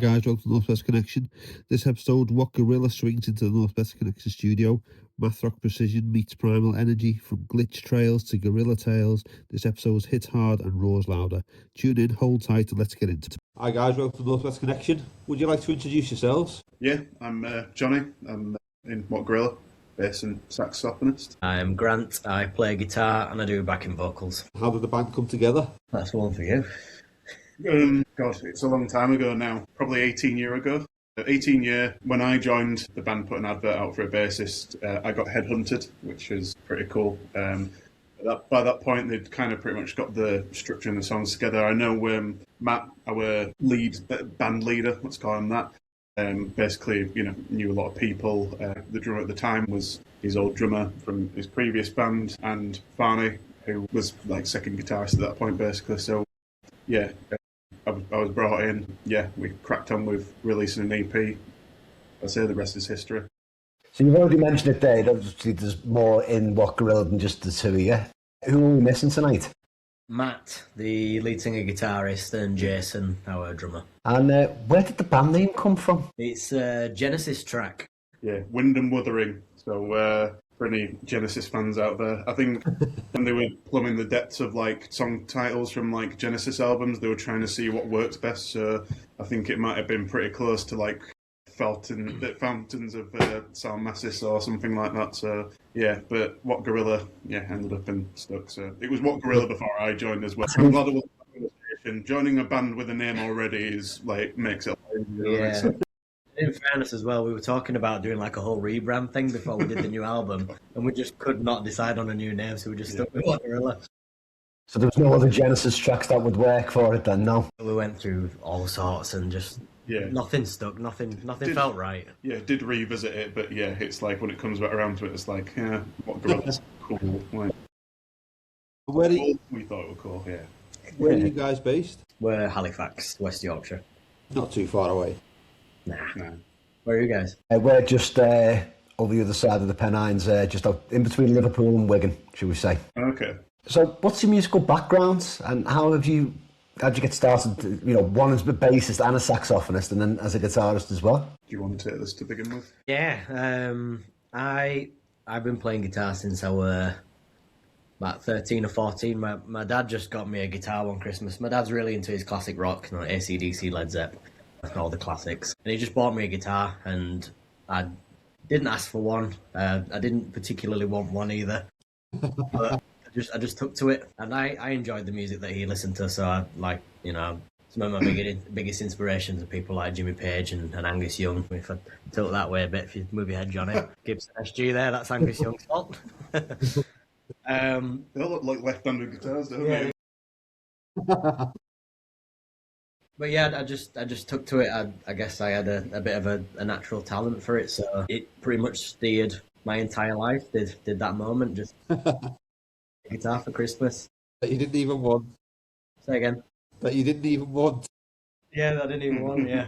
Guys, welcome to Northwest Connection. This episode, Wot Gorilla swings into the Northwest Connection studio. Math rock precision meets primal energy. From glitch trails to gorilla tales, this episode hits hard and roars louder. Tune in, hold tight, and let's get into it. Hi guys, welcome to Northwest Connection. Would you like to introduce yourselves? Yeah, I'm Johnny. I'm in Wot Gorilla, bass and saxophonist. I'm Grant. I play guitar and I do backing vocals. How did the band come together? That's one for you. God, it's a long time ago now. Probably 18 years ago. 18 year, when I joined, the band put an advert out for a bassist. I got headhunted, which was pretty cool. By that point, they'd kind of pretty much got the structure and the songs together. I know Matt, our band leader, let's call him that, basically, knew a lot of people. The drummer at the time was his old drummer from his previous band, and Farney, who was like second guitarist at that point, basically. So, yeah, I was brought in. Yeah, we cracked on with releasing an EP. I say the rest is history. So you've already mentioned it there. Obviously, there's more in Wot Gorilla than just the two of you. Who are we missing tonight? Matt, the lead singer guitarist, and Jason, our drummer. And where did the band name come from? It's a Genesis track. Yeah, Wind and Wuthering. So for any Genesis fans out there, I think when they were plumbing the depths of like song titles from like Genesis albums, they were trying to see what worked best. So I think it might have been pretty close to like Fountains of Salmacis or something like that. So yeah, but Wot Gorilla, ended up in stuck. So it was Wot Gorilla before I joined as well. So I'm glad it was a conversation. Joining a band with a name already is like makes it. Yeah. So. In fairness as well, we were talking about doing like a whole rebrand thing before we did the new album, and we just could not decide on a new name, so we just stuck with Wot Gorilla. So there was no other Genesis tracks that would work for it then, no? We went through all sorts and just nothing stuck, nothing felt right. Yeah, did revisit it, but yeah, it's like when it comes back around to it, it's like, Wot Gorilla's cool. Like, we thought it was cool, yeah. Where are you guys based? We're Halifax, West Yorkshire. Not too far away. Nah. Where are you guys? We're just over the other side of the Pennines, just out in between Liverpool and Wigan, should we say. Okay. So what's your musical background and how'd you get started, one as a bassist and a saxophonist and then as a guitarist as well? Do you want to take this to begin with? Yeah, I've been playing guitar since I was about 13 or 14. My dad just got me a guitar one Christmas. My dad's really into his classic rock, AC/DC, Led Zeppelin, all the classics. And he just bought me a guitar, and I didn't ask for one. I didn't particularly want one either. But I just took to it, and I enjoyed the music that he listened to. So I some of my biggest inspirations are people like Jimmy Page and Angus Young. If I tilt that way a bit, if you move your head, Johnny, Gibson SG there, that's Angus Young's fault. They all look like left-handed guitars, don't they? But yeah, I just took to it. I guess I had a bit of a natural talent for it, so it pretty much steered my entire life. Did that moment just guitar for Christmas That you didn't even want. Say again. That you didn't even want. Yeah, that I didn't even want. Yeah.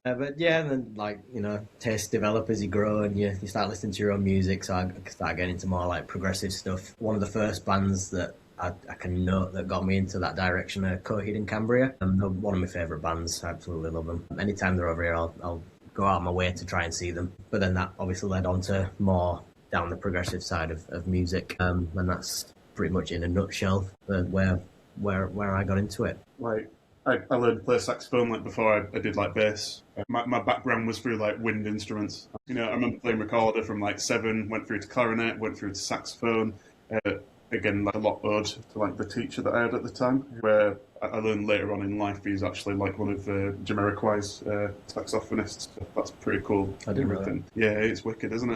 But yeah, and then tastes develop as you grow and you start listening to your own music. So I started getting into more like progressive stuff. One of the first bands that I can note that got me into that direction are Coheed and Cambria. And they're one of my favourite bands. I absolutely love them. Anytime they're over here, I'll go out of my way to try and see them. But then that obviously led on to more down the progressive side of music. And that's pretty much in a nutshell where I got into it. Like, I learned to play saxophone like before I did like bass. My background was through like wind instruments. I remember playing recorder from like 7, went through to clarinet, went through to saxophone. Again, like a lot owed to like the teacher that I had at the time, where I learned later on in life he's actually like one of Jamiroquai's saxophonists. So that's pretty cool. I didn't know that. Yeah, it's wicked, isn't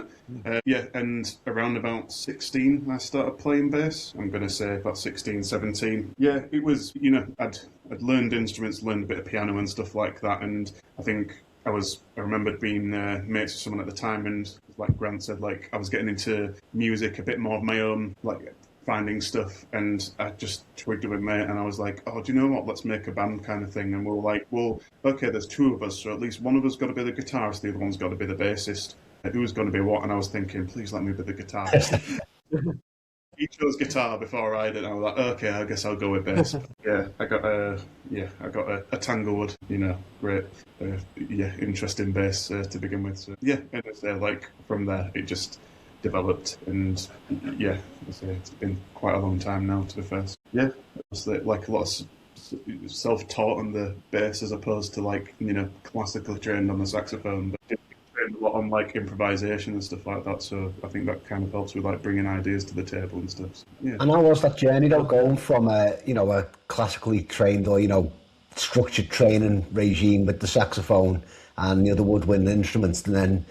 it? And around about 16 I started playing bass. I'm going to say about 16, 17. Yeah, it was, I'd learned instruments, learned a bit of piano and stuff like that, and I think I remembered being mates with someone at the time, and like Grant said, like I was getting into music a bit more of my own, like finding stuff, and I just twigged with a mate, and I was like, oh, do you know what, let's make a band kind of thing. And we're like, well, okay, there's 2 of us, so at least one of us got to be the guitarist, the other one's got to be the bassist. Who's going to be what? And I was thinking, please let me be the guitarist. he chose guitar before I did. I was like, okay, I guess I'll go with bass. Yeah, I got a Tanglewood, great, interesting bass to begin with. So, yeah, and it's like from there it just developed, and yeah, it's been quite a long time now, to be fair. So, yeah, it's like a lot of self-taught on the bass as opposed to like classically trained on the saxophone, but trained a lot on like improvisation and stuff like that. So I think that kind of helps with like bringing ideas to the table and stuff. So, yeah. And how was that journey though, going from a classically trained or structured training regime with the saxophone and the other woodwind instruments, and then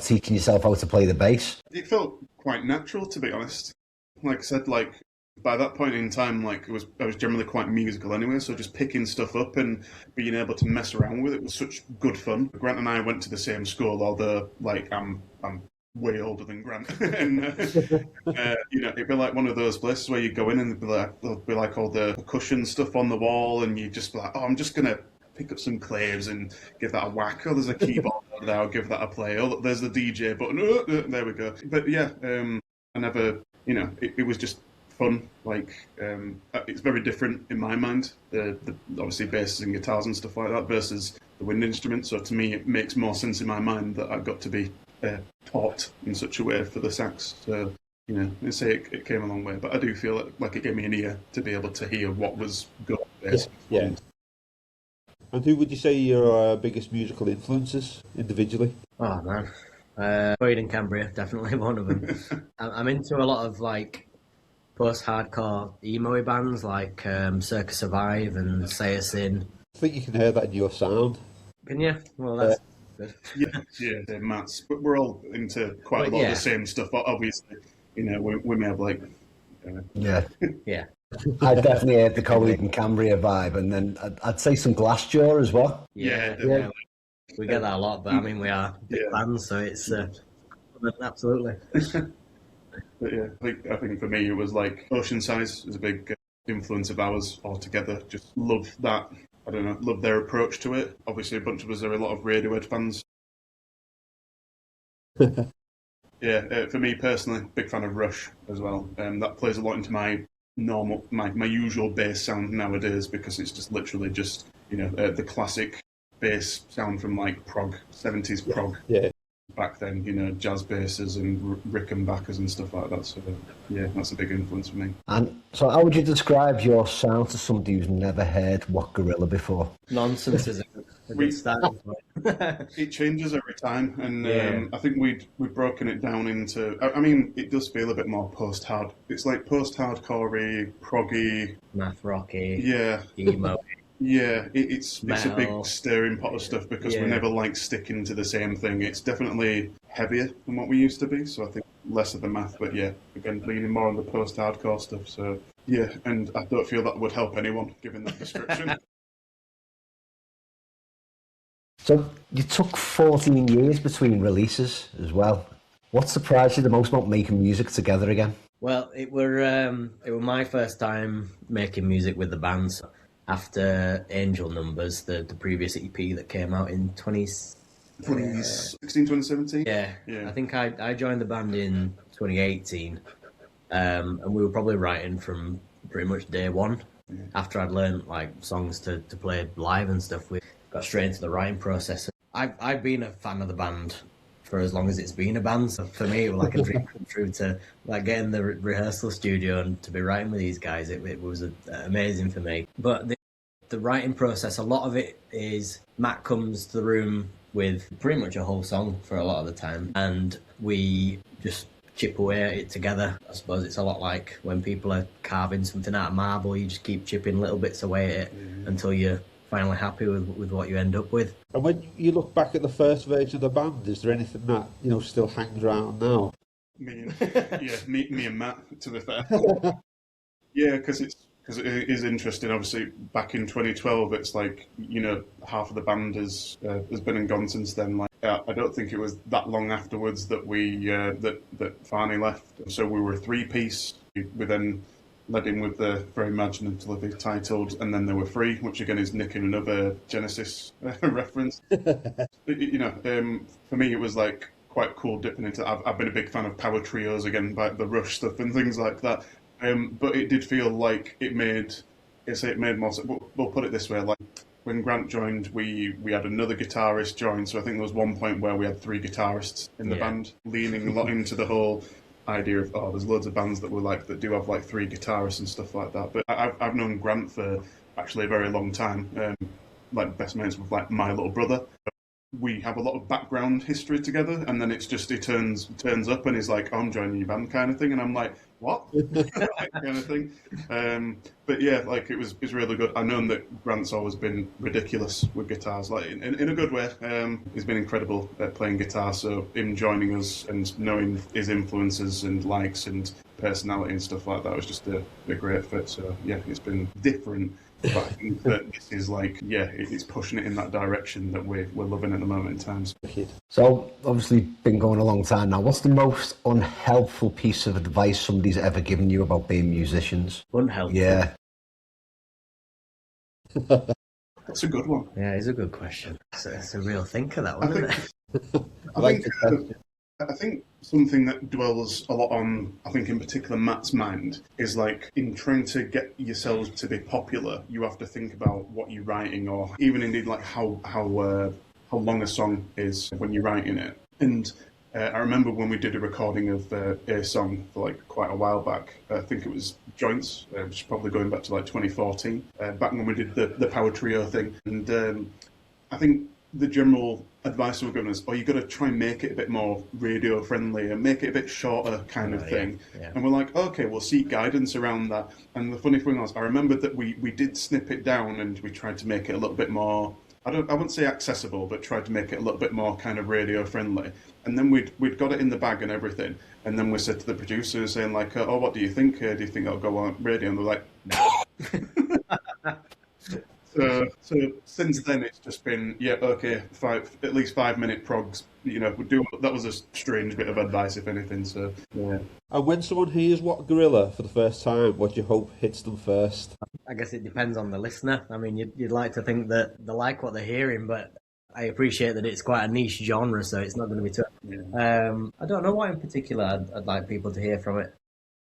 teaching yourself how to play the bass? It felt quite natural, to be honest. Like I said, like by that point in time, like I was generally quite musical anyway, so just picking stuff up and being able to mess around with it was such good fun. Grant and I went to the same school, although like I'm way older than Grant, and it'd be like one of those places where you go in and there'll be like all the percussion stuff on the wall, and you just be like, oh, I'm just gonna pick up some claves and give that a whack. Oh, there's a keyboard over there, I'll give that a play. Oh, look, there's the DJ button. Oh, there we go. But yeah, I never, it was just fun. Like, it's very different in my mind. The obviously basses and guitars and stuff like that versus the wind instrument. So to me, it makes more sense in my mind that I've got to be taught in such a way for the sax. So I say it came a long way, but I do feel like it gave me an ear to be able to hear what was good. Yeah. And who would you say your biggest musical influences individually? Oh man, Boyd and Cambria, definitely one of them. I'm into a lot of like post-hardcore emo bands like Circa Survive and Say a Sin. I think you can hear that in your sound. Can you? Well, that's good. Yeah, Matt's. But we're all into quite a lot of the same stuff. Obviously, we may have like. Yeah. Yeah. I definitely had the Colleague and Cambria vibe, and then I'd say some Glassjaw as well. Yeah. We get that a lot, but I mean, we are big fans, so it's absolutely. But yeah, I think for me it was like Ocean Size is a big influence of ours altogether. Just love that. I don't know, love their approach to it. Obviously, a bunch of us are a lot of Radiohead fans. Yeah, for me personally, big fan of Rush as well. That plays a lot into my usual bass sound nowadays, because it's just literally just the classic bass sound from like prog 70s prog. Yeah. Back then, jazz basses and Rickenbackers and stuff like that. So yeah, that's a big influence for me. And so, how would you describe your sound to somebody who's never heard Wot Gorilla before? Nonsense is a good starting point. It changes every time, and I think we've broken it down into. I mean, it does feel a bit more post-hard. It's like post-hardcore-y, proggy, math rocky, emo. Yeah, it's a big stirring pot of stuff, because we're never like sticking to the same thing. It's definitely heavier than what we used to be, so I think less of the math, but yeah, again, leaning more on the post-hardcore stuff. So yeah, and I don't feel that would help anyone, given that description. So you took 14 years between releases as well. What surprised you the most about making music together again? Well, it were my first time making music with the band. So after Angel Numbers, the previous EP that came out in 2016, 2017? Yeah. I think I joined the band in 2018, and we were probably writing from pretty much day one. Yeah. After I'd learned like songs to play live and stuff, we got straight into the writing process. I've been a fan of the band for as long as it's been a band, so for me it was like a dream come true to like get in the rehearsal studio and to be writing with these guys. It was amazing for me. But the writing process, a lot of it is Matt comes to the room with pretty much a whole song for a lot of the time, and we just chip away at it together. I suppose it's a lot like when people are carving something out of marble, you just keep chipping little bits away at it until you're finally happy with what you end up with. And when you look back at the first version of the band, is there anything that still hangs around now? Me and Matt, to be fair. Yeah, because it is interesting. Obviously, back in 2012, it's like half of the band has been and gone since then. Like, I don't think it was that long afterwards that we that Farney left. So we were a three-piece. We then led in with the very imaginatively titled "And Then They Were Free," which again is nicking another Genesis reference. For me, it was like quite cool dipping into. I've been a big fan of power trios again, like the Rush stuff and things like that. But it did feel like it made more sense. We'll put it this way: like when Grant joined, we had another guitarist join. So I think there was one point where we had 3 guitarists in the band, leaning a lot into the whole idea of there's loads of bands that were like that do have like 3 guitarists and stuff like that. But I've known Grant for actually a very long time. Like best mates with like my little brother. We have a lot of background history together, and then it's just he turns up and he's like, I'm joining your band kind of thing, and I'm like, what? kind of thing. But yeah, like it's really good. I've known that Grant's always been ridiculous with guitars, like in a good way. He's been incredible at playing guitar, so him joining us and knowing his influences and likes and personality and stuff like that was just a great fit. So yeah, it's been different. But I think that this is like, it's pushing it in that direction that we're loving at the moment in times. So, obviously, been going a long time now. What's the most unhelpful piece of advice somebody's ever given you about being musicians? Unhelpful? Yeah. That's a good one. Yeah, it's a good question. It's a real thinker, that one, isn't it? I think something that dwells a lot on, I think in particular Matt's mind, is like in trying to get yourselves to be popular, you have to think about what you're writing, or even indeed like how long a song is when you're writing it. And I remember when we did a recording of a song for like quite a while back. I think it was Joints, which is probably going back to like 2014, back when we did the Power Trio thing. And I think the general advice we were given is, you got to try and make it a bit more radio friendly and make it a bit shorter kind of thing. Yeah. And we're like, okay, we'll seek guidance around that. And the funny thing was, I remembered that we did snip it down and we tried to make it a little bit more, I wouldn't say accessible, but tried to make it a little bit more kind of radio friendly. And then we'd got it in the bag and everything. And then we said to the producers saying like, what do you think? Do you think it'll go on radio? And they're like, no. So since then it's just been at least 5-minute progs. That was a strange bit of advice, if anything. So yeah. And when someone hears Wot Gorilla for the first time, what do you hope hits them first? I guess it depends on the listener. I mean, you'd like to think that they like what they're hearing, but I appreciate that it's quite a niche genre, so it's not going to be too. Yeah. I don't know what in particular I'd like people to hear from it.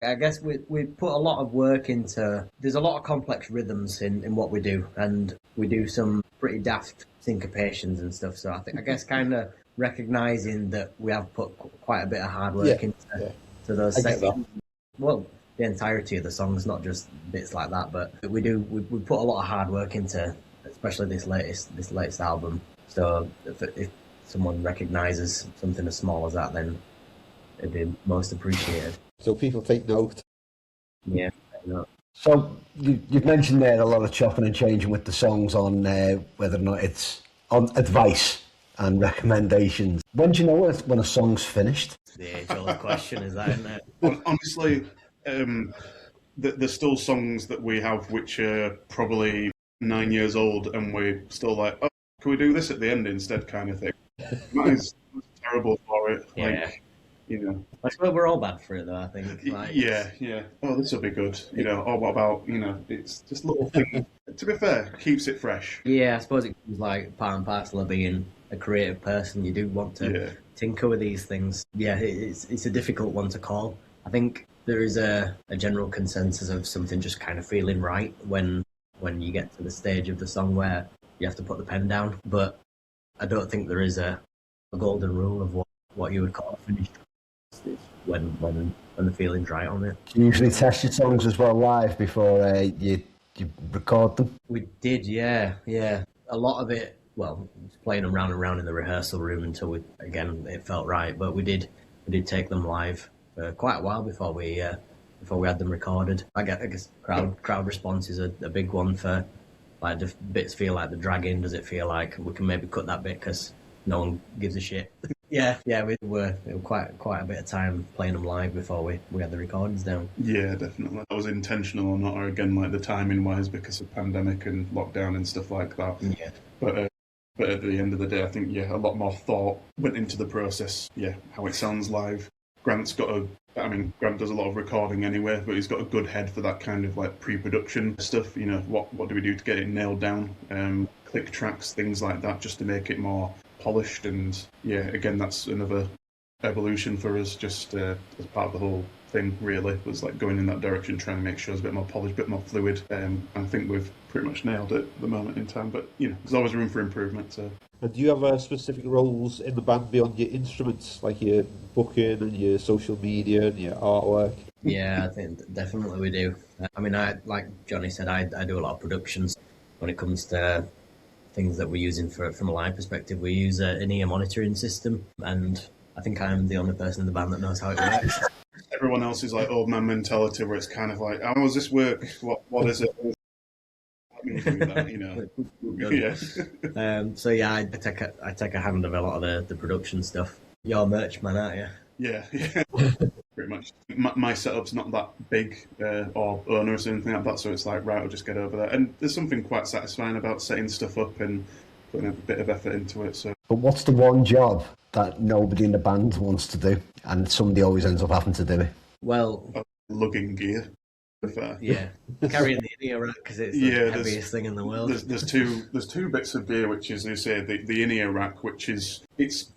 I guess we put a lot of work into. There's a lot of complex rhythms in what we do, and we do some pretty daft syncopations and stuff. So I guess kind of recognizing that we have put quite a bit of hard work into those sections. Well, the entirety of the songs, not just bits like that, but we put a lot of hard work into, especially this latest album. So if someone recognizes something as small as that, then it'd be most appreciated. So people take note. Yeah, I know. So you've mentioned there a lot of chopping and changing with the songs on whether or not it's on advice and recommendations. When do you know when a song's finished? The age-old question is that, isn't it? Honestly, there's still songs that we have which are probably 9 years old, and we're still like, can we do this at the end instead, kind of thing. That is terrible for it. Yeah. I suppose we're all bad for it, though, I think. Yeah. This will be good. What about, it's just little things. To be fair, keeps it fresh. Yeah, I suppose it comes like part and parcel of being a creative person. You do want to tinker with these things. Yeah, it's a difficult one to call. I think there is a general consensus of something just kind of feeling right when you get to the stage of the song where you have to put the pen down. But I don't think there is a golden rule of what you would call a finished when the feeling's right on it. You usually test your songs as well live before you record them? We did, yeah. A lot of it, playing them round and round in the rehearsal room until it felt right. But we did take them live for quite a while before we had them recorded. I guess crowd response is a big one for like, do bits feel like they're dragging? Does it feel like we can maybe cut that bit because no one gives a shit? Yeah, we were quite a bit of time playing them live before we had the recordings down. Yeah, definitely. That was intentional or not, or again, like the timing wise because of pandemic and lockdown and stuff like that. Yeah. But at the end of the day, I think a lot more thought went into the process. Yeah, how it sounds live. Grant does a lot of recording anyway, but he's got a good head for that kind of like pre-production stuff. What do we do to get it nailed down? Click tracks, things like that, just to make it more polished. And again, that's another evolution for us, just as part of the whole thing. Really, was like going in that direction, trying to make sure it's a bit more polished, a bit more fluid. And I think we've pretty much nailed it at the moment in time. But there's always room for improvement. So. And do you have specific roles in the band beyond your instruments, like your booking and your social media and your artwork? Yeah, I think definitely we do. I mean, like Johnny said, I do a lot of productions when it comes to things that we're using from a live perspective. We use an ear monitoring system, and I think I'm the only person in the band that knows how it works. Everyone else is like old man mentality, where it's kind of like, how does this work? What is it? Let me do that, Yeah. So yeah, I take a hand of a lot of the production stuff. You're a merch man, aren't you? Yeah. Pretty much. My setup's not that big or onerous or anything like that, so it's like, right, I'll just get over that. And there's something quite satisfying about setting stuff up and putting a bit of effort into it. So. But what's the one job that nobody in the band wants to do, and somebody always ends up having to do it? Well, lugging gear. Yeah, carrying the in-ear rack because it's the heaviest thing in the world. There's two bits of gear, which is, as you say, the in-ear rack, which is it's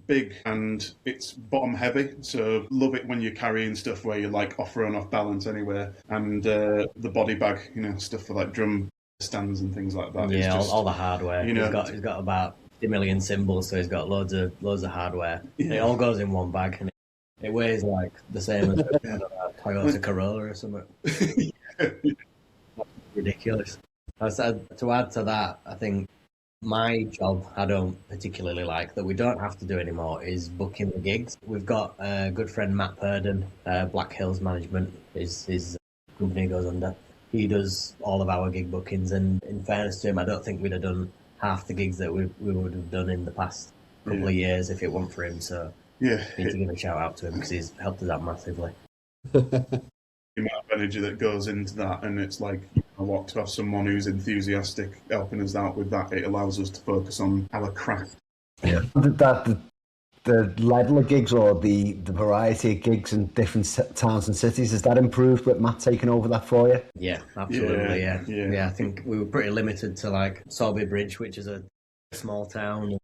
big and it's bottom heavy, so love it when you're carrying stuff where you're like off balance anywhere, and the body bag, stuff for like drum stands and things like that. Yeah, all the hardware. He's got about 50 million cymbals, so he's got loads of hardware. Yeah. It all goes in one bag, and it weighs like the same as a Toyota Corolla or something. Ridiculous. To add to that, I think my job I don't particularly like, that we don't have to do anymore, is booking the gigs. We've got a good friend, Matt Purden, Black Hills Management is his company goes under. He does all of our gig bookings, and in fairness to him, I don't think we'd have done half the gigs that we would have done in the past couple of years if it weren't for him. So need to give a shout out to him because he's helped us out massively. The amount of energy that goes into that, and it's like, to have someone who's enthusiastic helping us out with that, it allows us to focus on our craft. Yeah. The level of gigs, or the variety of gigs in different towns and cities, has that improved with Matt taking over that for you? Yeah, absolutely. Yeah. I think we were pretty limited to like Sorby Bridge, which is a small town.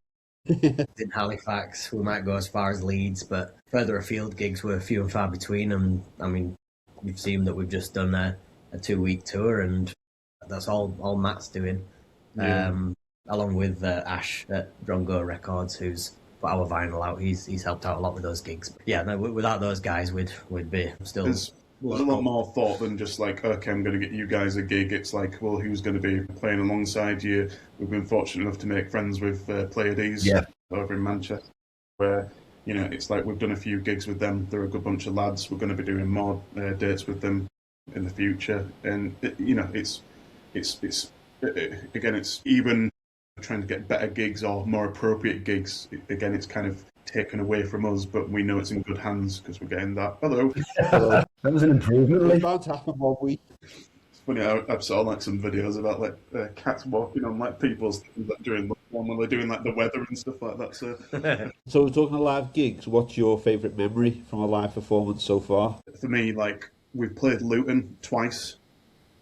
In Halifax, we might go as far as Leeds, but further afield gigs were few and far between. And I mean, you've seen that we've just done a 2-week tour, and that's all Matt's doing, along with Ash at Drongo Records, who's put our vinyl out. He's helped out a lot with those gigs. But yeah, no, without those guys, we'd be still. There's a lot more thought than just like, okay, I'm going to get you guys a gig. It's like, well, who's going to be playing alongside you? We've been fortunate enough to make friends with Pleiades over in Manchester, where it's like we've done a few gigs with them. They're a good bunch of lads. We're going to be doing more dates with them in the future, and it's even trying to get better gigs or more appropriate gigs. Again, it's kind of taken away from us, but we know it's in good hands because we're getting that. Hello. That was an improvement. It's about to happen 1 week. It's funny, I saw like some videos about like cats walking on like people's things, like during lockdown when they're doing like the weather and stuff like that. So we're talking of live gigs. What's your favourite memory from a live performance so far? For me, like, we've played Luton twice.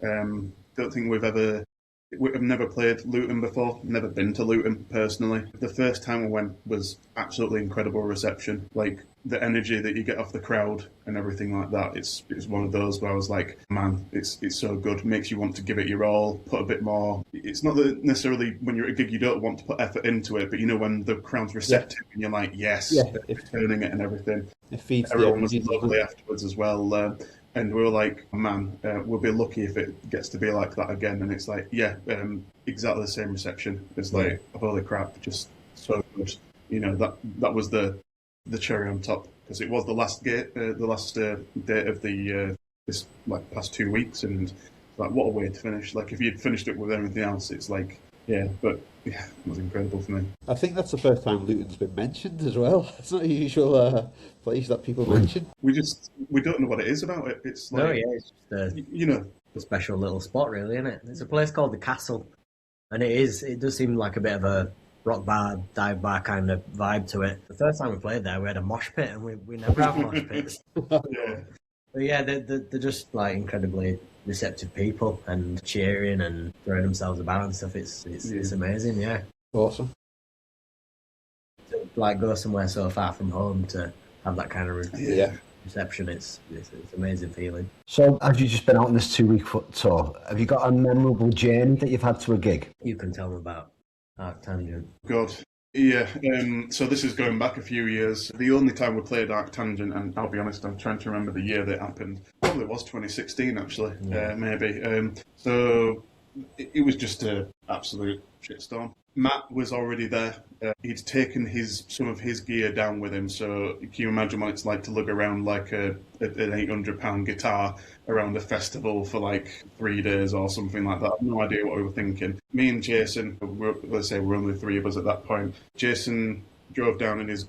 Don't think I've never played Luton before, never been to Luton personally. The first time we went was absolutely incredible reception. Like, the energy that you get off the crowd and everything like that, it's one of those where I was like, man, it's so good. It makes you want to give it your all, put a bit more. It's not that necessarily when you're at a gig you don't want to put effort into it, but when the crowd's receptive and you're like, yes, turning it and everything. It feeds Everyone was lovely afterwards as well. And we were like, man, we'll be lucky if it gets to be like that again. And it's like, exactly the same reception. It's like, holy crap, just so good. That was the cherry on top, because it was the last date of the this like past 2 weeks, and like, what a way to finish. Like, if you'd finished it with everything else, it's like, it was incredible for me. I think that's the first time Luton's been mentioned as well. It's not a usual place that people mention. We don't know what it is about it. It's like, it's just a special little spot, really, isn't it? It's a place called the Castle, and it does seem like a bit of a rock bar, dive bar kind of vibe to it. The first time we played there, we had a mosh pit, and we never have mosh pits. But yeah, they're just like incredibly receptive people, and cheering and throwing themselves about and stuff. It's amazing, yeah. Awesome. The like go somewhere so far from home to have that kind of reception. It's an amazing feeling. So, have you just been out on this 2-week foot tour? Have you got a memorable journey that you've had to a gig? You can tell me about Arctangent. God. Yeah, so this is going back a few years. The only time we played Arctangent, and I'll be honest, I'm trying to remember the year that it happened. Probably was 2016, actually, maybe. So it was just an absolute shitstorm. Matt was already there. He'd taken some of his gear down with him, so can you imagine what it's like to lug around like an £800 guitar around a festival for like 3 days or something like that? I've no idea what we were thinking. Me and Jason, let's say we're only 3 of us at that point. Jason drove down in his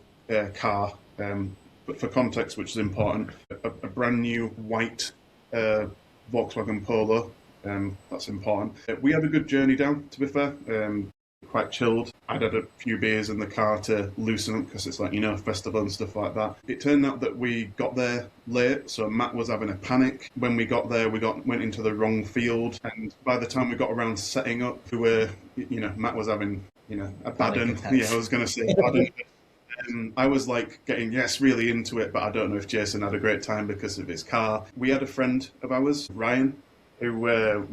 car, but for context, which is important, a brand new white Volkswagen Polo. That's important. We had a good journey down, to be fair. Quite chilled. I'd had a few beers in the car to loosen up because it's like, festival and stuff like that. It turned out that we got there late, so Matt was having a panic. When we got there, went into the wrong field, and by the time we got around setting up, we were, Matt was having, a bad one. Yeah, I was going to say a bad one. I was like getting, really into it, but I don't know if Jason had a great time because of his car. We had a friend of ours, Ryan, who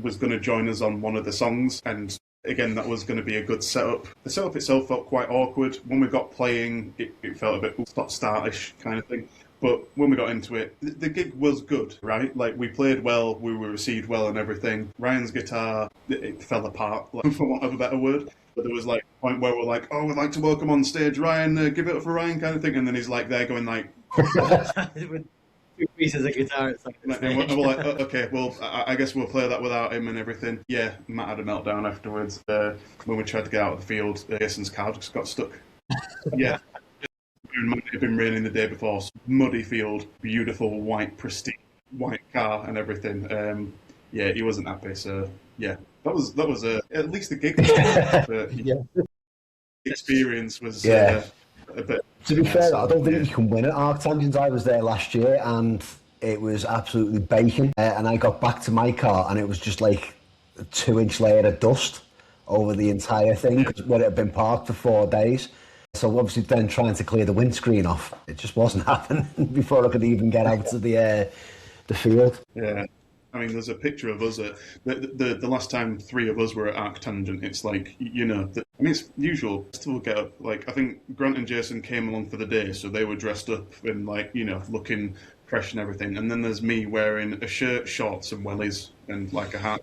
was going to join us on one of the songs, and again, that was going to be a good setup. The setup itself felt quite awkward. When we got playing, it felt a bit stop-start-ish kind of thing. But when we got into it, the gig was good, right? Like, we played well, we were received well and everything. Ryan's guitar, it fell apart, like, for want of a better word. But there was like a point where we're like, oh, we'd like to welcome on stage Ryan, give it up for Ryan kind of thing. And then he's like there going like... Two pieces of guitar. It's like and we're like, okay, well, I guess we'll play that without him and everything. Yeah, Matt had a meltdown afterwards. When we tried to get out of the field, Jason's car just got stuck. Yeah. It had been raining the day before. Muddy field, beautiful, white, pristine, white car and everything. Yeah, he wasn't happy. So, yeah, that was at least the gig. But, experience was a bit... To be fair, I don't think you can win at Arctangent. I was there last year and it was absolutely baking. And I got back to my car and it was just like a 2-inch layer of dust over the entire thing where it had been parked for 4 days. So obviously then trying to clear the windscreen off, it just wasn't happening before I could even get out to the field. Yeah. I mean, there's a picture of us at the last time 3 of us were at Arctangent. It's like, it's usual festival get up. Like, I think Grant and Jason came along for the day, so they were dressed up and like, looking fresh and everything. And then there's me wearing a shirt, shorts, and wellies and like a hat.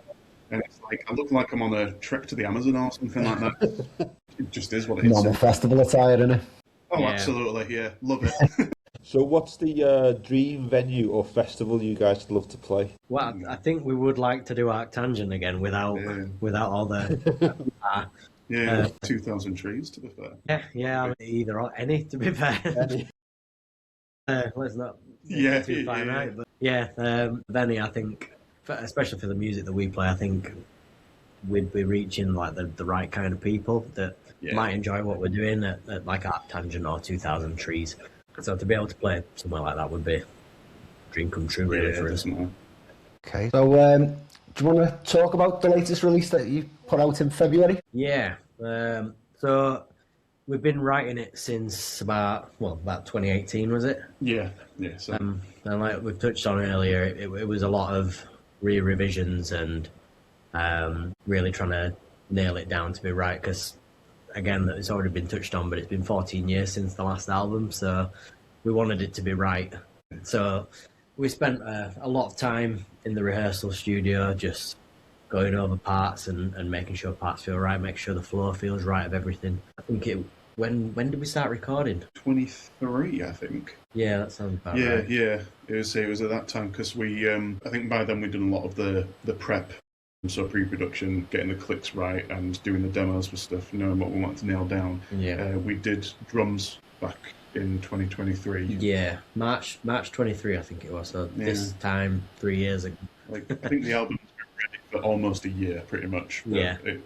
And it's like, I look like I'm on a trek to the Amazon or something like that. It just is what it is. Normal festival attire, isn't it? Oh, yeah. Absolutely, yeah. Love it. So what's the dream venue or festival you guys would love to play? Well, I think we would like to do Arctangent again without all the... 2,000 trees, to be fair. Yeah, I mean, either or any, to be fair. Let's not too far out. But venue, I think, especially for the music that we play, I think we'd be reaching like the right kind of people that might enjoy what we're doing at like Arctangent or 2,000 trees. So to be able to play somewhere like that would be a dream come true, really, for us. Okay. So, do you want to talk about the latest release that you put out in February? Yeah. So we've been writing it since about 2018, was it? Yeah. So. And like we've touched on earlier, it was a lot of revisions and really trying to nail it down to be right, because again, it's already been touched on, but it's been 14 years since the last album, so we wanted it to be right. So we spent a lot of time in the rehearsal studio just going over parts and making sure parts feel right, make sure the flow feels right of everything. I think when did we start recording? 23, I think. Yeah, that sounds about right. Yeah. It was at that time, because we, I think by then we'd done a lot of the prep. So pre-production, getting the clicks right and doing the demos for stuff, knowing what we wanted to nail down. Yeah. We did drums back in 2023. Yeah, March 23, I think it was. So this time 3 years ago. Like, I think the album's been ready for almost a year, pretty much. Yeah. I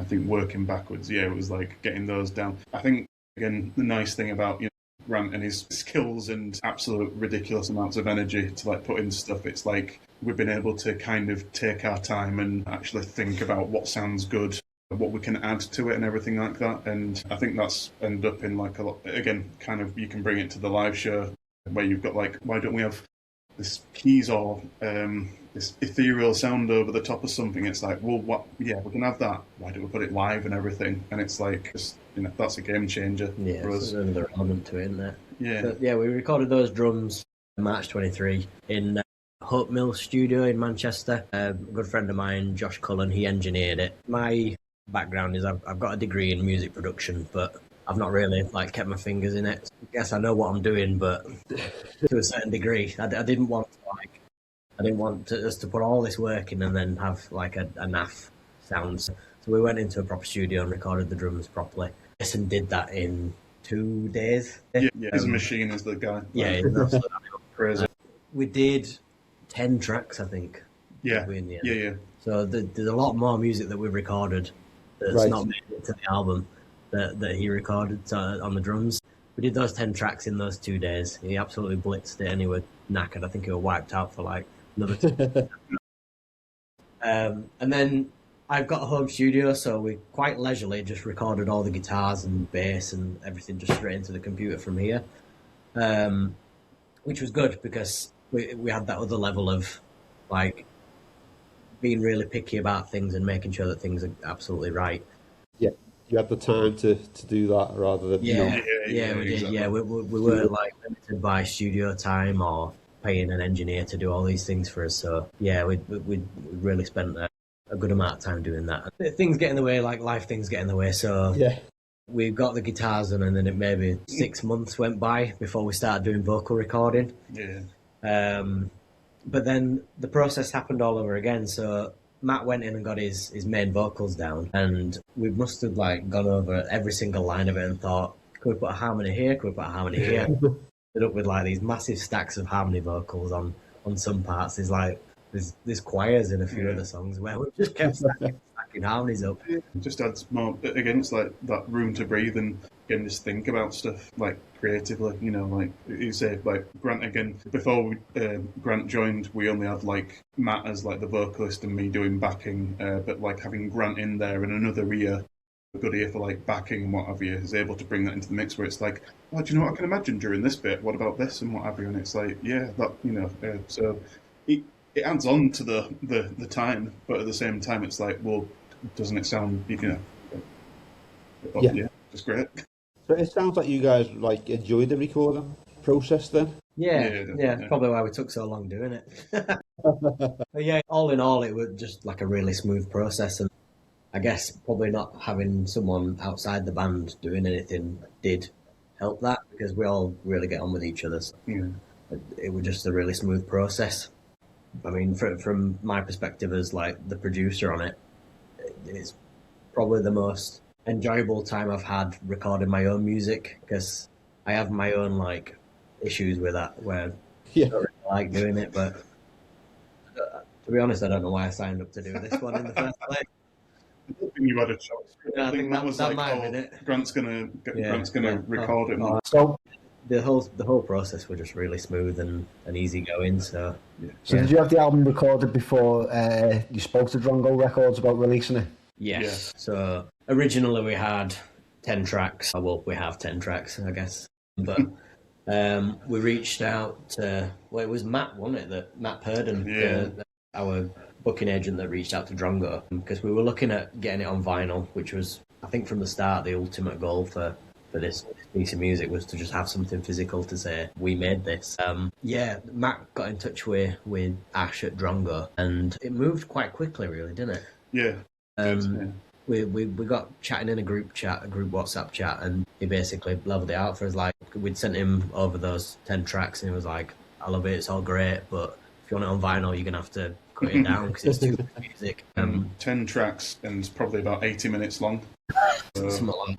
think working backwards, it was like getting those down. I think, again, the nice thing about, Grant and his skills and absolute ridiculous amounts of energy to like put in stuff, it's like we've been able to kind of take our time and actually think about what sounds good what we can add to it and everything like that. And I think that's ended up in like a lot, again, kind of you can bring it to the live show where you've got like, why don't we have this keys or this ethereal sound over the top of something? It's like, well, what? Yeah, we can have that. Why don't we put it live and everything? And it's like, just, that's a game changer for us. There's another element to it, isn't there? Yeah. But yeah, we recorded those drums March 23 in Hope Mill Studio in Manchester. A good friend of mine, Josh Cullen, he engineered it. My background is I've got a degree in music production, but I've not really kept my fingers in it. I guess I know what I'm doing, but to a certain degree, I didn't want us to put all this work in and then have like a naff sound. So we went into a proper studio and recorded the drums properly. Jason did that in 2 days. Yeah, he's a machine, is the guy. Yeah, he's absolutely crazy. We did 10 tracks, I think. Yeah, yeah. So there's a lot more music that we've recorded that's not made it to the album that he recorded on the drums. We did those 10 tracks in those 2 days. He absolutely blitzed it and he was knackered. I think he was wiped out for like another 2 and then I've got a home studio, so we quite leisurely just recorded all the guitars and bass and everything just straight into the computer from here, which was good because we had that other level of like being really picky about things and making sure that things are absolutely right. Yeah, you had the time to do that rather than we did. Exactly. Yeah, we weren't like limited by studio time or paying an engineer to do all these things for us. So yeah, we really spent a good amount of time doing that. Things get in the way, like life things get in the way. So yeah, we got the guitars in, and then it maybe 6 months went by before we started doing vocal recording. Yeah. But then the process happened all over again. So Matt went in and got his main vocals down, and we must have like gone over every single line of it and thought, could we put a harmony here? Could we put a harmony here? Ended up with like these massive stacks of harmony vocals on some parts. There's choirs in a few other songs where we just kept stacking harmonies up. It just adds more. Again, it's like that room to breathe and again just think about stuff like creatively. Like you say, like Grant again. Before Grant joined, we only had like Matt as like the vocalist and me doing backing. But like having Grant in there and another ear, a good ear for like backing and what have you, is able to bring that into the mix where it's like, oh, do you know what I can imagine during this bit? What about this and what have you? And it's like, yeah, that so it adds on to the time, but at the same time, it's like, well, doesn't it sound, just great. So it sounds like you guys like enjoyed the recording process then. Yeah, probably why we took so long doing it. But yeah, all in all, it was just like a really smooth process, and I guess probably not having someone outside the band doing anything did help that, because we all really get on with each other. So it was just a really smooth process. I mean, from my perspective as like the producer on it, it's probably the most enjoyable time I've had recording my own music, because I have my own like issues with that where I don't really like doing it. But to be honest, I don't know why I signed up to do this one in the first place. I don't think you had a choice. I think that was like, might have been it. Grant's gonna record it. So the whole process was just really smooth and easygoing. So did you have the album recorded before you spoke to Drongo Records about releasing it? Yes. So originally we had 10 tracks. Well, we have 10 tracks, I guess. But we reached out to, it was Matt, wasn't it? Matt Purden, our booking agent, that reached out to Drongo, because we were looking at getting it on vinyl, which was, I think from the start, the ultimate goal for this piece of music was to just have something physical to say, we made this. Matt got in touch with Ash at Drongo, and it moved quite quickly, really, didn't it? Yeah. We got chatting in a group WhatsApp chat, and he basically leveled it out for us. Like, we'd sent him over those 10 tracks, and he was like, I love it, it's all great, but if you want it on vinyl, you're going to have to cut it down because it's too much music. 10 tracks and probably about 80 minutes long.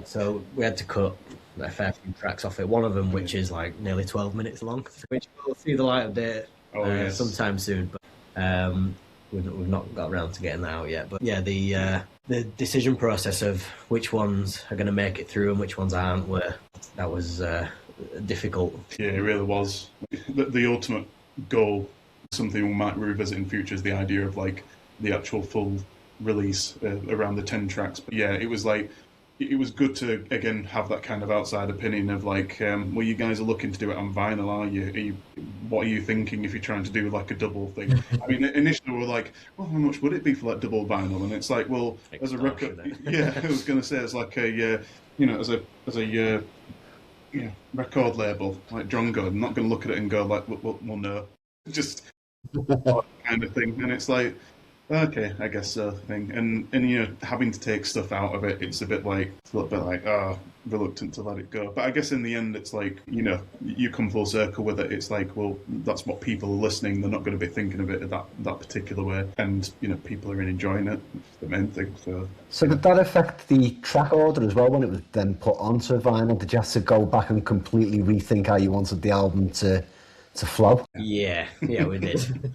So we had to cut a fair few tracks off it. One of them, which is like nearly 12 minutes long, which will see the light of day sometime soon. But we've not got around to getting that out yet. But yeah, the decision process of which ones are going to make it through and which ones aren't, that was difficult. Yeah, it really was. The ultimate goal, something we might revisit in future, is the idea of like the actual full release around the 10 tracks. But yeah, it was like, it was good to again have that kind of outside opinion of like, well, you guys are looking to do it on vinyl, are you? What are you thinking if you're trying to do like a double thing? I mean, initially we were like, well, how much would it be for like double vinyl? And it's like, well, as a record, yeah, I was going to say it's like a, you know, as a record label like Drongo, I'm not going to look at it and go like, well no, just kind of thing. And it's like, okay, I guess so thing. And you know, having to take stuff out of it, it's a little bit like, reluctant to let it go. But I guess in the end, it's like, you know, you come full circle with it. It's like, well, that's what people are listening. They're not going to be thinking of it that particular way. And, you know, people are enjoying it, which is the main thing. So did that affect the track order as well when it was then put onto vinyl? Did you have to go back and completely rethink how you wanted the album to flow? Yeah, we did.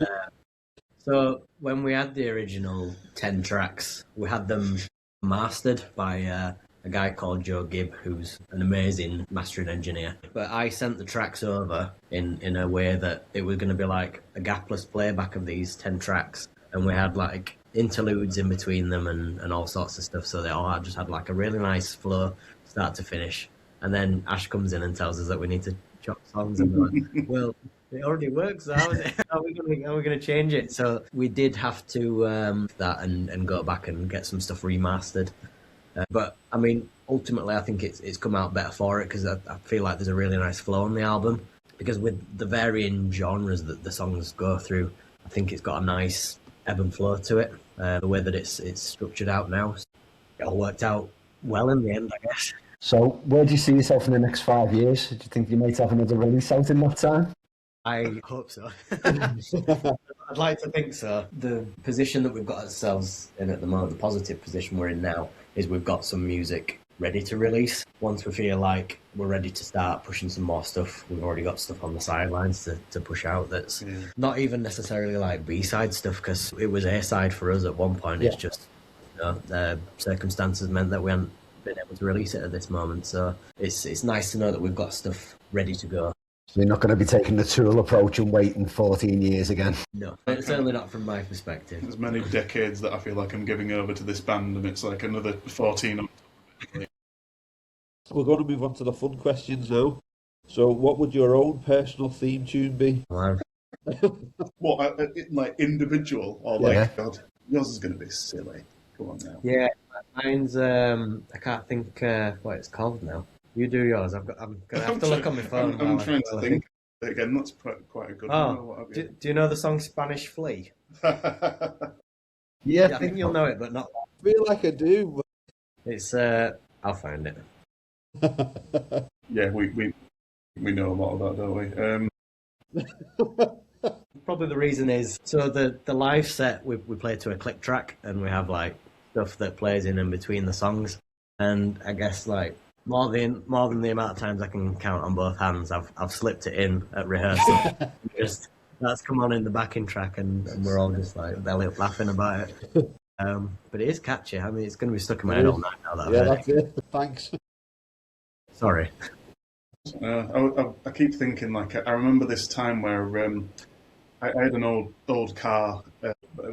So when we had the original 10 tracks, we had them mastered by a guy called Joe Gibb, who's an amazing mastering engineer. But I sent the tracks over in a way that it was going to be like a gapless playback of these 10 tracks. And we had like interludes in between them and all sorts of stuff. So they all just had like a really nice flow, start to finish. And then Ash comes in and tells us that we need to chop songs. And we're like, well, it already works. So how are we going to change it? So we did have to that and go back and get some stuff remastered. But I mean, ultimately, I think it's come out better for it because I feel like there's a really nice flow on the album. Because with the varying genres that the songs go through, I think it's got a nice ebb and flow to it. The way that it's structured out now, it all worked out well in the end, I guess. So where do you see yourself in the next 5 years? Do you think you might have another release out in that time? I hope so. I'd like to think so. The position that we've got ourselves in at the moment, the positive position we're in now, is we've got some music ready to release. Once we feel like we're ready to start pushing some more stuff, we've already got stuff on the sidelines to push out that's not even necessarily like B-side stuff, because it was A-side for us at one point. It's just, you know, circumstances meant that we hadn't been able to release it at this moment. So it's nice to know that we've got stuff ready to go. So you're not going to be taking the Tool approach and waiting 14 years again? No, certainly not from my perspective. There's many decades that I feel like I'm giving over to this band, and it's like another 14 on. We're going to move on to the fun questions now. So what would your own personal theme tune be? What, like individual? Or like, God, yours is going to be silly. Come on now. Yeah, mine's, I can't think what it's called now. You do yours. I'm going to have to look on my phone. I'm trying to think. Again, that's quite a good one. Do you know the song Spanish Flea? Yeah, I think you'll know it, but not. I feel like I do. It's, I'll find it. Yeah, we know a lot of that, don't we? Probably the reason is, so the live set, we play to a click track, and we have like stuff that plays in between the songs. And I guess like more than the amount of times I can count on both hands, I've slipped it in at rehearsal. Just that's come on in the backing track, and we're all just like belly up laughing about it. But it is catchy. I mean, it's going to be stuck in my head all night now that I've heard that's it. Thanks. Sorry. I keep thinking, like, I remember this time where I had an old car.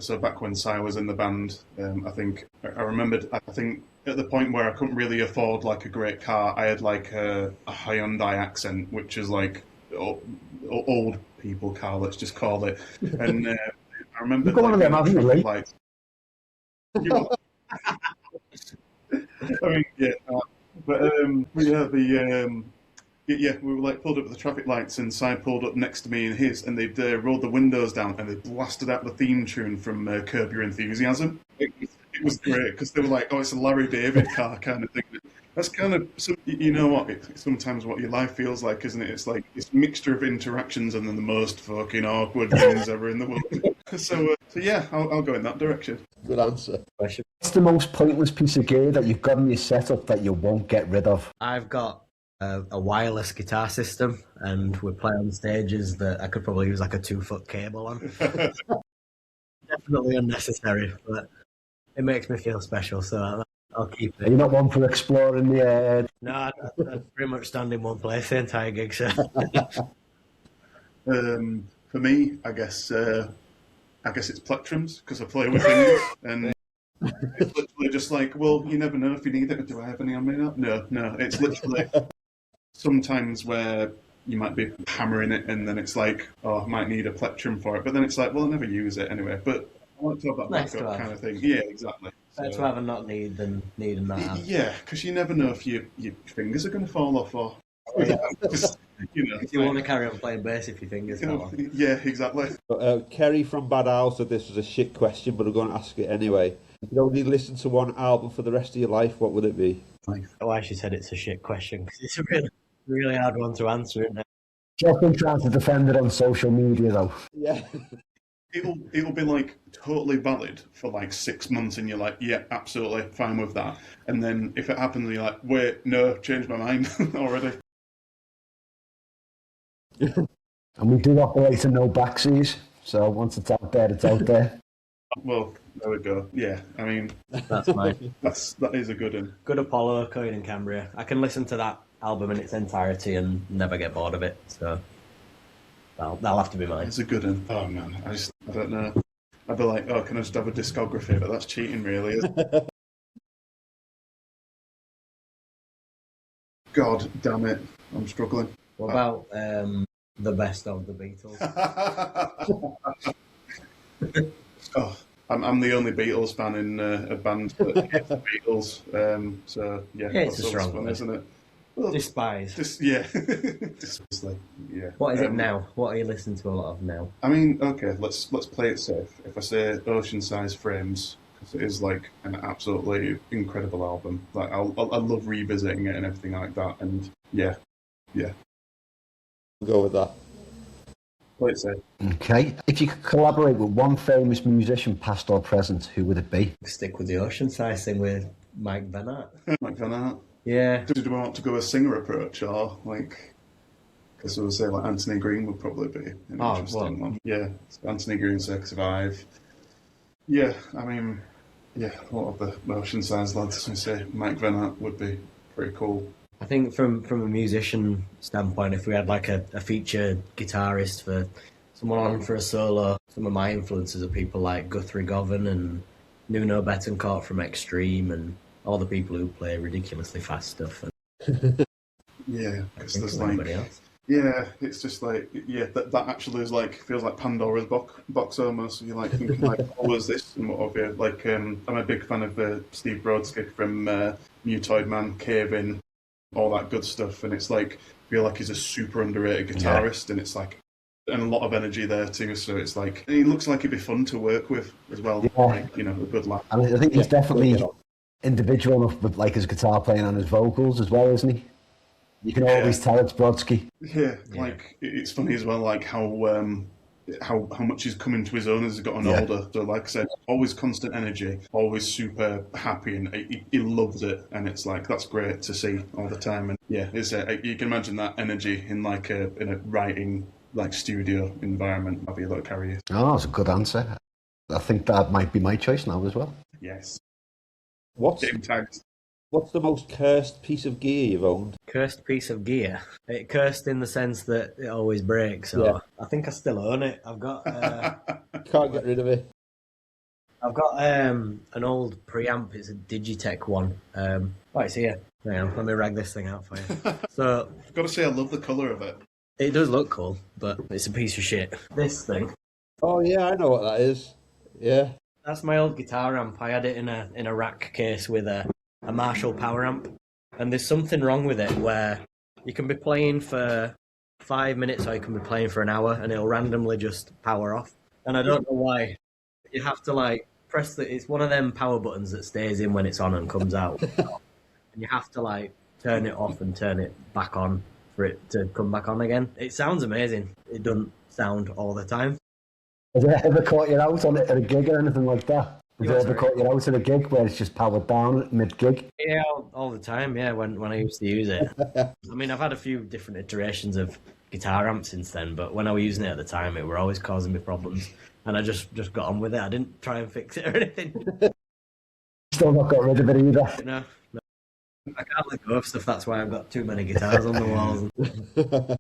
So back when Si was in the band, I think I remembered. I think at the point where I couldn't really afford like a great car, I had like a Hyundai Accent, which is like old people car. Let's just call it. And I remember. You've got one of them, haven't you, Lee? Like, I mean, yeah, but yeah, we were like pulled up at the traffic lights, and Si pulled up next to me and they'd rolled the windows down and they blasted out the theme tune from Curb Your Enthusiasm. It was great because they were like, "Oh, it's a Larry David car kind of thing." That's kind of, you know what? It's sometimes what your life feels like, isn't it? It's like this mixture of interactions and then the most fucking awkward things ever in the world. So yeah, I'll go in that direction. Good answer. What's the most pointless piece of gear that you've got in your setup that you won't get rid of? I've got a wireless guitar system, and we play on stages that I could probably use like a 2-foot cable on. Definitely unnecessary, but it makes me feel special, so I'll keep it. You're not one for exploring the air? No, I pretty much stand in one place the entire gig, so. For me, I guess it's plectrums, because I play with fingers, and It's literally just like, well, you never know if you need it. Do I have any on me now? No. It's literally sometimes where you might be hammering it and then it's like, oh, I might need a plectrum for it. But then it's like, well, I never use it anyway. But I want to have that Nice to backup have. kind of thing. Yeah, exactly. Better to have and not need than need and not have. Yeah, because you never know if your fingers are going to fall off or, just, If you want to carry on playing bass if your fingers fall off. Yeah, exactly. Kerry from Bad Owl said this was a shit question, but I'm going to ask it anyway. If you only listen to one album for the rest of your life, what would it be? Why she said it's a shit question, because it's a really hard one to answer, isn't it? Just been trying to defend it on social media, though. Yeah. It'll be like totally valid for like 6 months, and you're like, yeah, absolutely fine with that. And then if it happens, you're like, wait, no, changed my mind already. And we do operate in no backseas, so once it's out there, it's out there. Well, there we go. Yeah, I mean, That's mine. that is a good one. Good Apollo, Coin and Cambria. I can listen to that album in its entirety and never get bored of it, so that'll have to be mine. It's a good one. Oh man, I don't know. I'd be like, oh, can I just have a discography? But that's cheating, really. God damn it, I'm struggling. What about the best of the Beatles? Oh, I'm the only Beatles fan in a band that hates the Beatles. So yeah, It's a that's strong fun, word. isn't it? Well, Despise. yeah. Yeah. What is it now? What are you listening to a lot of now? I mean, okay, let's play it safe. If I say Ocean Size Frames, because it is like an absolutely incredible album. Like I love revisiting it and everything like that. And yeah. I'll go with that. Play it safe. Okay. If you could collaborate with one famous musician, past or present, who would it be? Stick with the Ocean Size thing with Mike Van Aert. Like Van Aert. Yeah. Did we want to go a singer approach or like? Because I would say like Anthony Green would probably be an interesting one. Yeah, Anthony Green, Circus Survive. Yeah, I mean, yeah, a lot of the Ocean Size lads, I say Mike Van Aert would be pretty cool. I think from a musician standpoint, if we had like a featured guitarist for someone on for a solo, some of my influences are people like Guthrie Govan and Nuno Bettencourt from Extreme and all the people who play ridiculously fast stuff. Yeah, because there's Anybody like, else? yeah, it's just like, yeah, that actually is like, feels like Pandora's box almost. You're like thinking like, oh, was this and what have you? Like, I'm a big fan of Steve Brodsky from Mutoid Man, Cave In, all that good stuff, and it's like, I feel like he's a super underrated guitarist, and it's like, and a lot of energy there too. So it's like, and he looks like he'd be fun to work with as well. Yeah. Like, you know, a good lad. And I think he's definitely individual enough with like his guitar playing and his vocals as well, isn't he? You can always tell it's Brodsky. Yeah, like it's funny as well, like how much he's come into his own as he's gotten older. So, like I said, always constant energy, always super happy, and he loves it. And it's like that's great to see all the time. And yeah, it's you can imagine that energy in like in a writing like studio environment. I'll be able to carry it. Oh, that's a good answer. I think that might be my choice now as well. Yes. What's Game tags. the most cursed piece of gear you've owned? Cursed piece of gear. It cursed in the sense that it always breaks. So I think I still own it. I've got Can't get rid of it. I've got an old preamp. It's a Digitech one. Right, so yeah. Hang on, let me rag this thing out for you. So I've got to say, I love the colour of it. it does look cool, but it's a piece of shit. This thing. Oh yeah, I know what that is. Yeah. That's my old guitar amp. I had it in a rack case with a Marshall power amp, and there's something wrong with it where you can be playing for 5 minutes or you can be playing for an hour, and it'll randomly just power off. And I don't know why. You have to like press it's one of them power buttons that stays in when it's on and comes out, and you have to like turn it off and turn it back on for it to come back on again. It sounds amazing. It doesn't sound all the time. Has it ever caught you out on it at a gig or anything like that? Has it ever caught you out at a gig where it's just powered down mid-gig? Yeah, all the time, yeah, when I used to use it. I mean, I've had a few different iterations of guitar amps since then, but when I was using it at the time, it were always causing me problems, and I just got on with it. I didn't try and fix it or anything. Still not got rid of it either. No. I can't let go of stuff, that's why I've got too many guitars on the walls.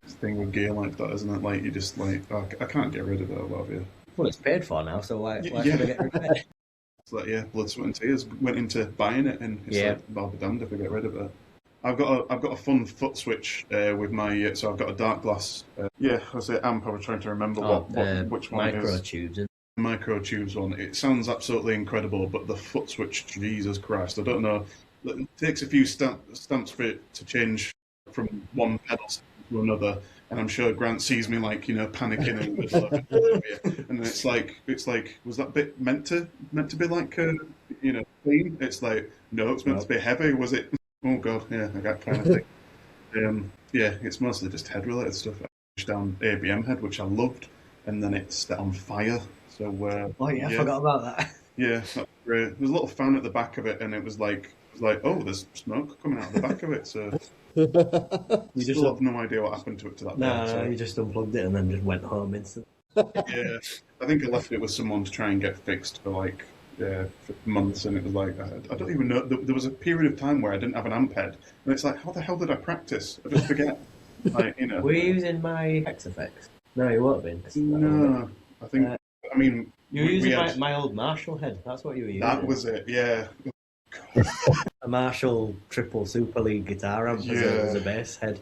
This thing with gear like that, isn't it? Like, you just like, oh, I can't get rid of it, I love you. Well, it's paid for now, so why should I get rid of it? It's like, yeah, blood, sweat, and tears went into buying it, and it's like, I'll be damned if I get rid of it. I've got a fun foot switch with my so I've got a dark glass. I was amp. I was trying to remember which one it is. Microtubes. Microtubes one. It sounds absolutely incredible, but the foot switch, Jesus Christ, I don't know. It takes a few stamps for it to change from one pedal to another, and I'm sure Grant sees me like panicking in the middle of it, and it's like was that bit meant to be like clean? It's like no, it's meant to be heavy. Was it? Oh god, yeah, I got kind of thing. It's mostly just head related stuff. I pushed down ABM head, which I loved, and then it set on fire. So I forgot about that. Yeah, that's great. There's a little fan at the back of it, and it was like, oh, there's smoke coming out of the back of it. So you just have no idea what happened to it to that point. No, you just unplugged it and then just went home instantly. Yeah, I think I left it with someone to try and get fixed for for months, and it was like I don't even know. There was a period of time where I didn't have an amp head, and it's like, how the hell did I practice? I just forget. Were you using my XFX? No, you won't have been. No, I think. I mean, you were using my old Marshall head. That's what you were using. That was it. Yeah. A Marshall triple Super League guitar amp as a bass head.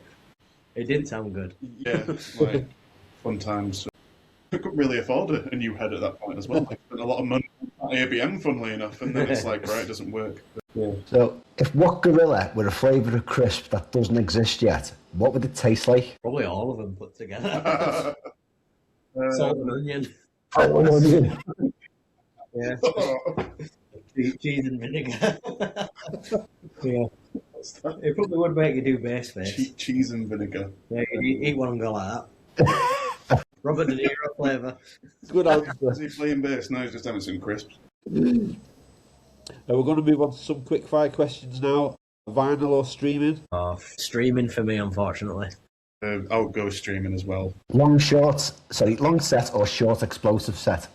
It didn't sound good. Yeah, fun times. I couldn't really afford a new head at that point as well. I spent a lot of money on ABM, funnily enough, and then it's like, right, it doesn't work. Yeah. So, if Wot Gorilla were a flavour of crisp that doesn't exist yet, what would it taste like? Probably all of them put together. Salt and onion. Yeah. Cheese and vinegar. Yeah. It probably would make you do bass face. Cheese and vinegar. Yeah, you eat one and go like that. Robert De Niro flavour. Good answer. Is he playing bass? No, he's just having some crisps. We're going to move on to some quick fire questions now. Vinyl or streaming? Oh, streaming for me, unfortunately. I'll go streaming as well. Long set or short explosive set?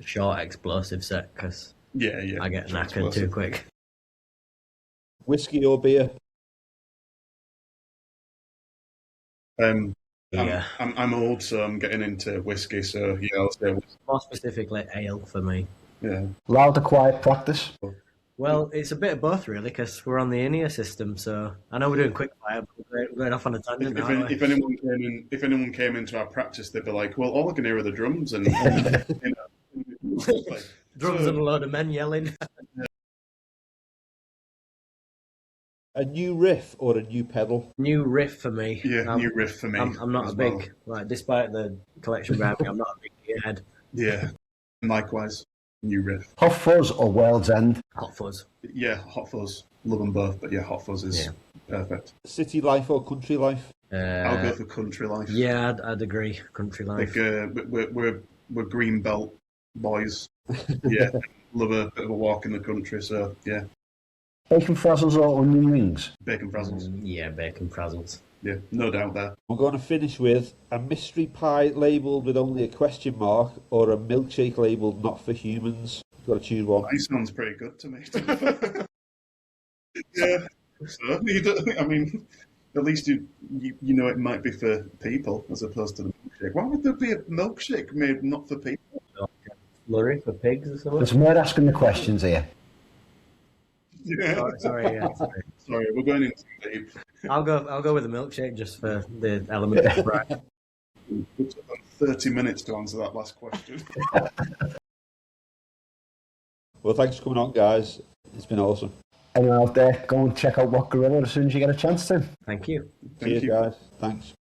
Short explosive set, because I get knackered too quick. Whiskey or beer? I'm old, so I'm getting into whiskey. So I'll say whiskey. More specifically, ale for me. Yeah. Loud or quiet practice? Well, it's a bit of both, really, because we're on the in-ear system. So I know we're doing quick fire, but we're going off on a tangent now. If anyone came into our practice, they'd be like, "Well, all I can hear are the drums and drums and a load of men yelling." A new riff or a new pedal? New riff for me. Yeah, new riff for me. I'm not a big despite the collection behind me, I'm not a big gearhead. Yeah, likewise. New riff. Hot fuzz or World's End? Hot fuzz. Yeah, hot fuzz. Love them both, but yeah, hot fuzz is perfect. City life or country life? I'll go for country life. Yeah, I'd agree. Country life. We're green belt boys. Yeah, love a bit of a walk in the country. So yeah. Bacon frazzles or onion rings? Bacon frazzles. Yeah, bacon frazzles. Yeah, no doubt there. We're going to finish with a mystery pie labelled with only a question mark or a milkshake labelled not for humans. You've got to choose one. That sounds pretty good to me. Yeah. So, I mean, at least you know it might be for people as opposed to the milkshake. Why would there be a milkshake made not for people? Slurry for pigs or something? Listen, we're asking the questions here. Yeah. Sorry. Sorry, we're going into deep. I'll go with a milkshake just for the element of surprise. It took about 30 minutes to answer that last question. Well, thanks for coming on, guys. It's been awesome. Anyone out there, go and check out Wot Gorilla as soon as you get a chance to. Thank you. Thank you, guys. Thanks.